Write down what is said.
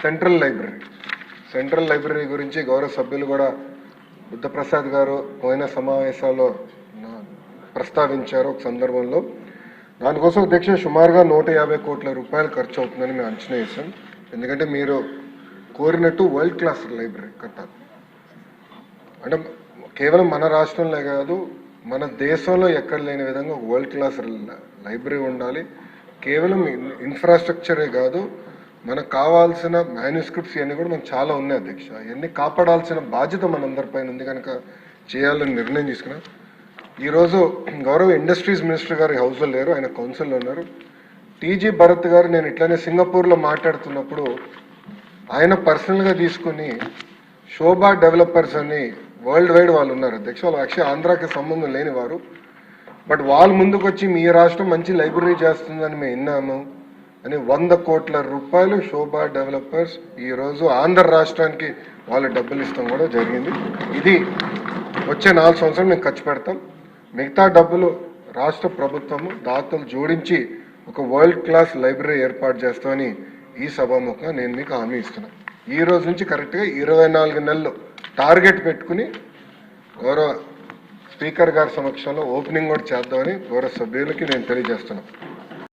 Central library గురించి గౌరవ సభ్యులు కూడా బుద్ధప్రసాద్ గారు పోయిన సమావేశాల్లో ప్రస్తావించారు ఒక సందర్భంలో. దానికోసం అధ్యక్ష సుమారుగా 150 కోట్ల రూపాయలు ఖర్చు అవుతుందని మేము అంచనా వేసాం. ఎందుకంటే మీరు కోరినట్టు వరల్డ్ క్లాస్ లైబ్రరీ కట్టాలి. అంటే కేవలం మన రాష్ట్రంలో కాదు, మన దేశంలో ఎక్కడ లేని విధంగా ఒక వరల్డ్ క్లాస్ లైబ్రరీ ఉండాలి. కేవలం ఇన్ఫ్రాస్ట్రక్చరే కాదు, మనకు కావాల్సిన మ్యాన్యుస్క్రిప్ట్స్ ఇవన్నీ కూడా మనకు చాలా ఉన్నాయి అధ్యక్ష. ఇవన్నీ కాపాడాల్సిన బాధ్యత మనందరిపైన ఉంది కనుక చేయాలని నిర్ణయం తీసుకున్నాం. ఈరోజు గౌరవ ఇండస్ట్రీస్ మినిస్టర్ గారు హౌస్లో లేరు, ఆయన కౌన్సిల్లో ఉన్నారు. టీజీ భరత్ గారు నేను ఇట్లానే సింగపూర్లో మాట్లాడుతున్నప్పుడు ఆయన పర్సనల్గా తీసుకుని శోభా డెవలపర్స్ అని వరల్డ్ వైడ్ వాళ్ళు ఉన్నారు అధ్యక్ష. వాళ్ళు యాక్చువల్లీ ఆంధ్రాకి సంబంధం లేని వారు. బట్ వాళ్ళు ముందుకు వచ్చి మీ రాష్ట్రం మంచి లైబ్రరీ చేస్తుందని మేము విన్నాము అని 100 కోట్ల రూపాయలు శోభా డెవలపర్స్ ఈరోజు ఆంధ్ర రాష్ట్రానికి వాళ్ళు డబ్బులు ఇస్తాం కూడా జరిగింది. ఇది వచ్చే 4 సంవత్సరాలు మేము ఖర్చు పెడతాం. మిగతా డబ్బులు రాష్ట్ర ప్రభుత్వము దాతలు జోడించి ఒక వరల్డ్ క్లాస్ లైబ్రరీ ఏర్పాటు చేస్తామని ఈ సభాముఖంగా నేను మీకు హామీ ఇస్తున్నాను. ఈ రోజు నుంచి కరెక్ట్గా 24 నెలలు టార్గెట్ పెట్టుకుని గౌరవ స్పీకర్ గారి సమక్షంలో ఓపెనింగ్ కూడా చేద్దామని గౌరవ సభ్యులకి నేను తెలియజేస్తున్నాను.